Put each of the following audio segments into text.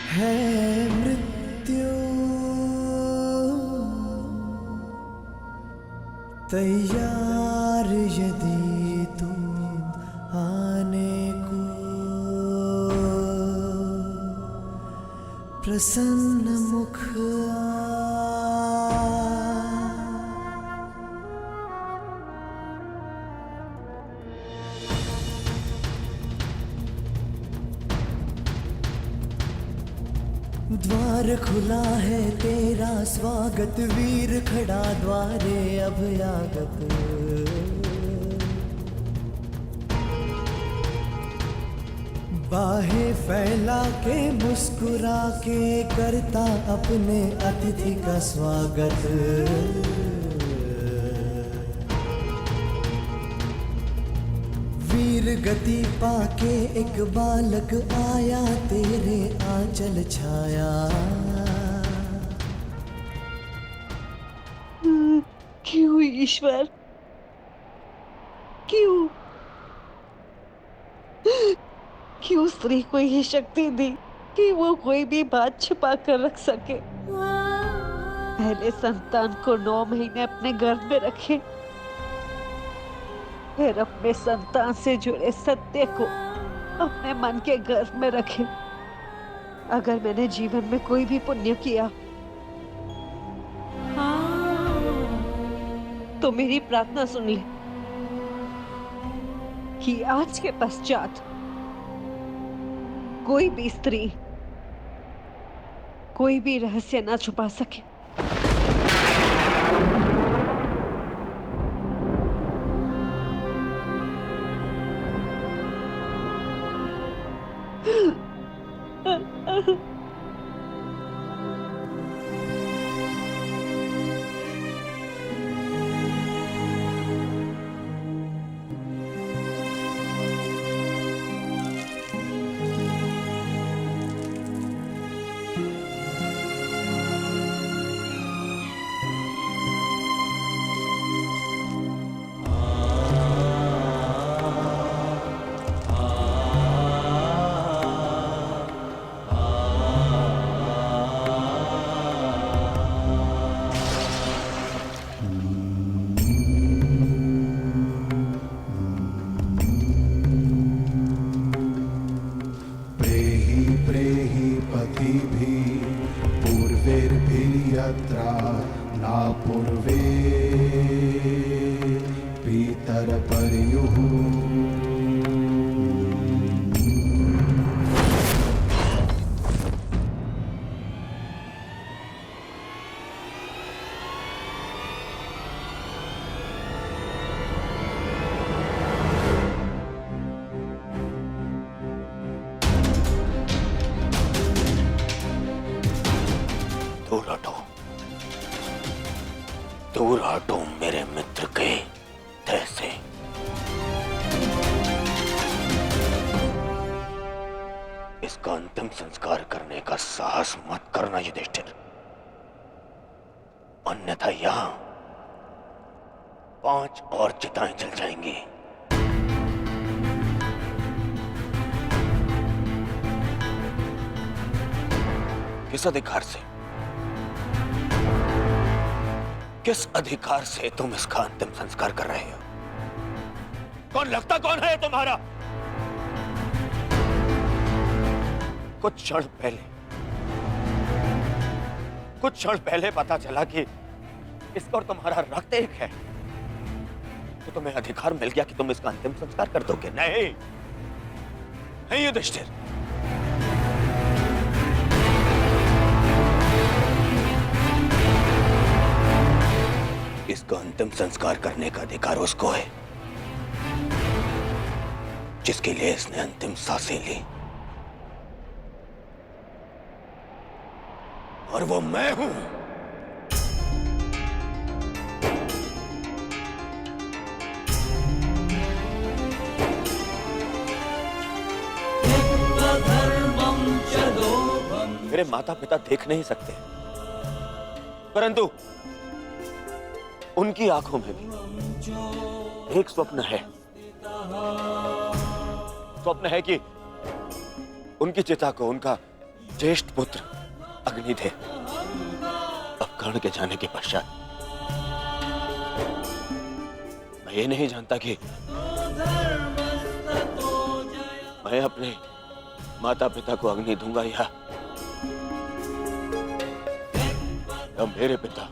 है मृत्यु तैयार यदि तू आने को, प्रसन्न मुख द्वार खुला है तेरा स्वागत, वीर खड़ा द्वारे अभयागत। बाहें फैला के मुस्कुरा के करता अपने अतिथि का स्वागत। वीर गति पाके एक बालक आया तेरे आंचल छाया। क्यों ईश्वर, क्यों क्यों स्त्री को ये शक्ति दी कि वो कोई भी बात छुपा कर रख सके। पहले संतान को 9 महीने अपने गर्भ में रखे, फिर अपने संतान से जुड़े सत्य को अपने मन के गर्भ में रखे। अगर मैंने जीवन में कोई भी पुण्य किया तो मेरी प्रार्थना सुन ले कि आज के पश्चात कोई भी स्त्री कोई भी रहस्य ना छुपा सके। यत्रा ना पूर्वे पीतर पर्युः। दूर हटो, दूर हटो मेरे मित्र के देह से। इसका अंतिम संस्कार करने का साहस मत करना युधिष्ठिर, अन्यथा यहां 5 और चिताएं जल जाएंगी। किस अधिकार से, किस अधिकार से तुम इसका अंतिम संस्कार कर रहे हो? कौन लगता कौन है तुम्हारा? कुछ क्षण पहले पता चला कि इसका और तुम्हारा रक्त एक है, तो तुम्हें अधिकार मिल गया कि तुम इसका अंतिम संस्कार कर दोगे। नहीं, नहीं युधिष्ठिर, इसका अंतिम संस्कार करने का अधिकार उसको है जिसके लिए इसने अंतिम सांसें ली, और वो मैं हूं। मेरे माता पिता देख नहीं सकते, परंतु उनकी आंखों में भी एक स्वप्न है। स्वप्न है कि उनकी चिता को उनका ज्येष्ठ पुत्र अग्नि थे। अब कर्ण के जाने के पश्चात मैं ये नहीं जानता कि मैं अपने माता पिता को अग्नि दूंगा या मेरे पिता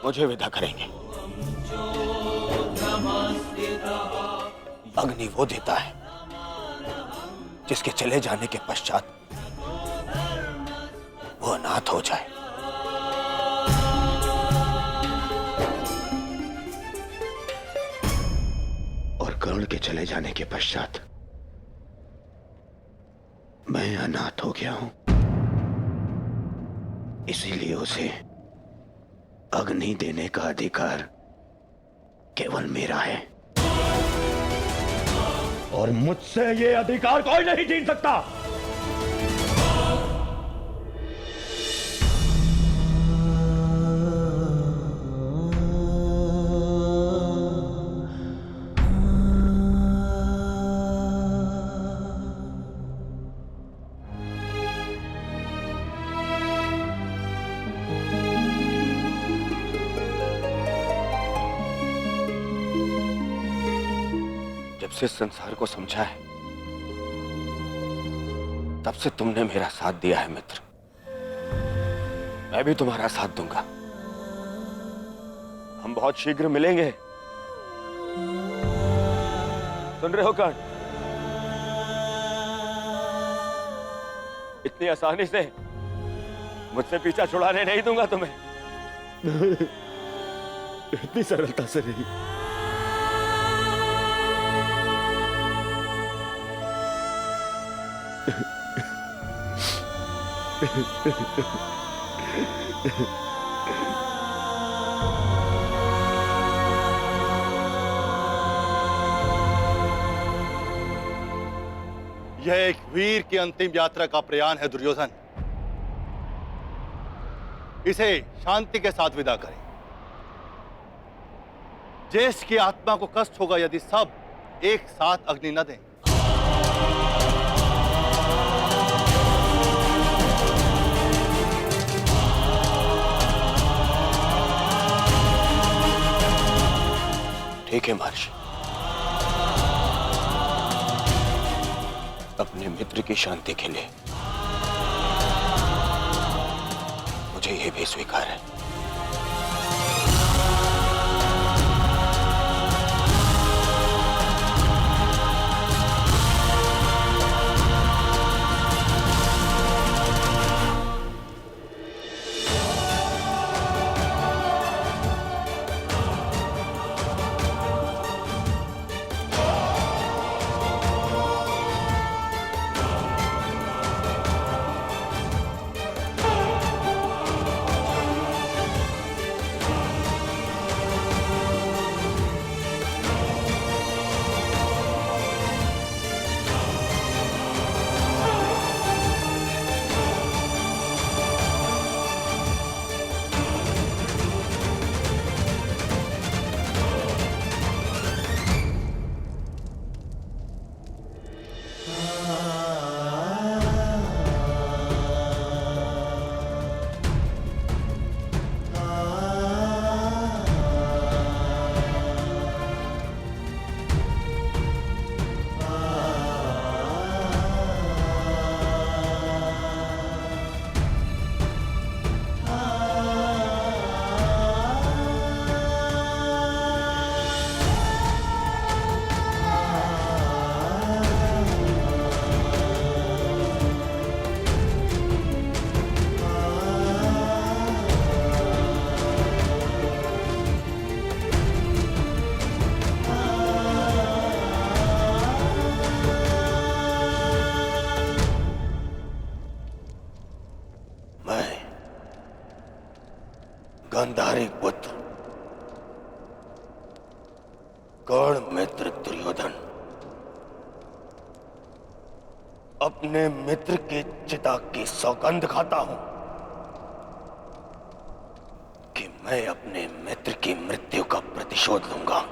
मुझे विदा करेंगे। अग्नि वो देता है जिसके चले जाने के पश्चात वो अनाथ हो जाए। और कर्ण के चले जाने के पश्चात मैं अनाथ हो गया हूं, इसीलिए उसे अग्नि देने का अधिकार केवल मेरा है और मुझसे ये अधिकार कोई नहीं छीन सकता। जब से संसार को समझा है तब से तुमने मेरा साथ दिया है मित्र। मैं भी तुम्हारा साथ दूंगा। हम बहुत शीघ्र मिलेंगे। सुन रहे हो कर्ण? इतनी आसानी से मुझसे पीछा छुड़ाने नहीं दूंगा तुम्हें। इतनी सरलता से नहीं। यह एक वीर की अंतिम यात्रा का प्रयाण है दुर्योधन। इसे शांति के साथ विदा करें। ज्येष्ठ की आत्मा को कष्ट होगा यदि सब एक साथ अग्नि न दें। ठीक है महर्षि, अपने मित्र की शांति के लिए मुझे यह भी स्वीकार है। गांधारी पुत्र कर्ण मित्र दुर्योधन अपने मित्र के चिता की सौगंध खाता हूं कि मैं अपने मित्र की मृत्यु का प्रतिशोध लूंगा।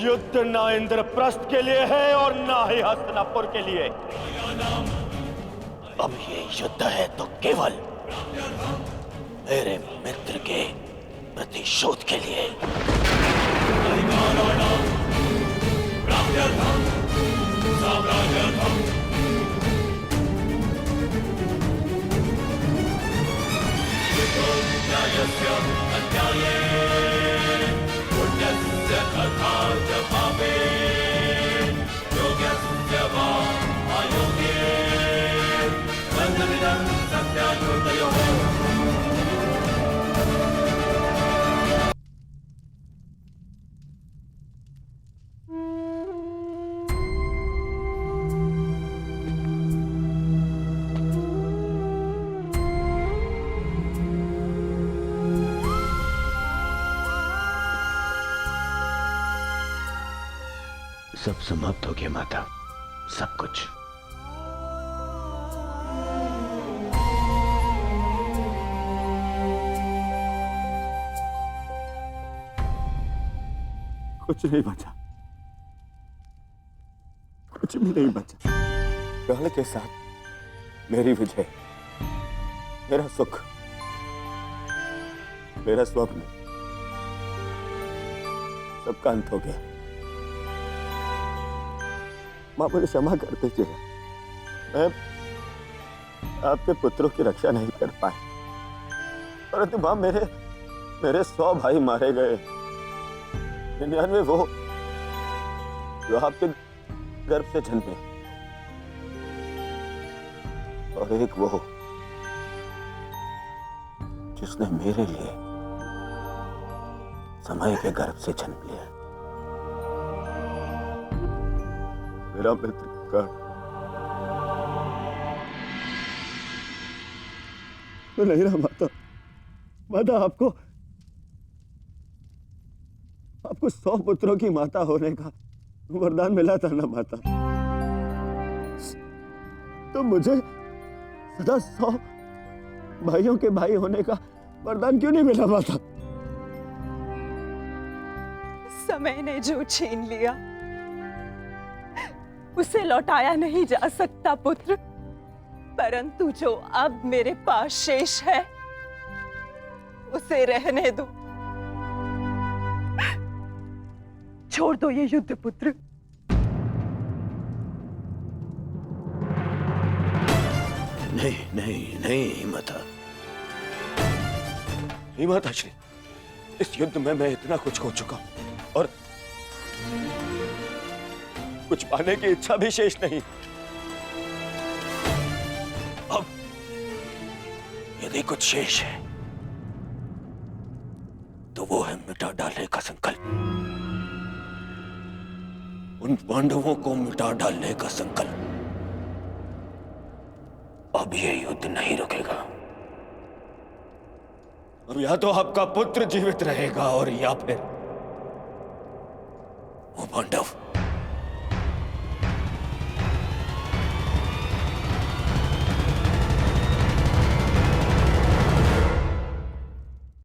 युद्ध ना इंद्रप्रस्थ के लिए है और ना ही हस्तिनापुर के लिए। अब ये युद्ध है तो केवल मेरे मित्र के प्रतिशोध के लिए। सब समाप्त हो गया माता, सब कुछ। कुछ नहीं बचा, कुछ भी नहीं बचा। काल के साथ मेरी विजय, मेरा सुख, मेरा स्वप्न, सबका अंत हो गया। मां मुझे क्षमा कर दीजिए, मैं आपके पुत्रों की रक्षा नहीं कर पाए, परंतु मां मेरे 100 भाई मारे गए। 99 वो जो आपके गर्भ से जन्मे, और एक वो जिसने मेरे लिए समय के गर्भ से जन्म लिया। मेरा मित्र कर्ण, तो नहीं रहा माता। माता आपको 100 पुत्रों की माता होने का वरदान मिला था ना माता, तो मुझे सदा 100 भाइयों के भाई होने का वरदान क्यों नहीं मिला माता? समय ने जो छीन लिया उसे लौटाया नहीं जा सकता पुत्र, परंतु जो अब मेरे पास शेष है उसे रहने दो। छोड़ दो ये युद्ध पुत्र। नहीं नहीं नहीं माता, नहीं माता श्री, इस युद्ध में मैं इतना कुछ खो चुका हूं और कुछ पाने की इच्छा भी शेष नहीं। अब यदि कुछ शेष है तो वो है मिटा डालने का संकल्प, उन पांडवों को मिटा डालने का संकल्प। अब ये युद्ध नहीं रुकेगा। अब या तो आपका पुत्र जीवित रहेगा और या फिर वो पांडव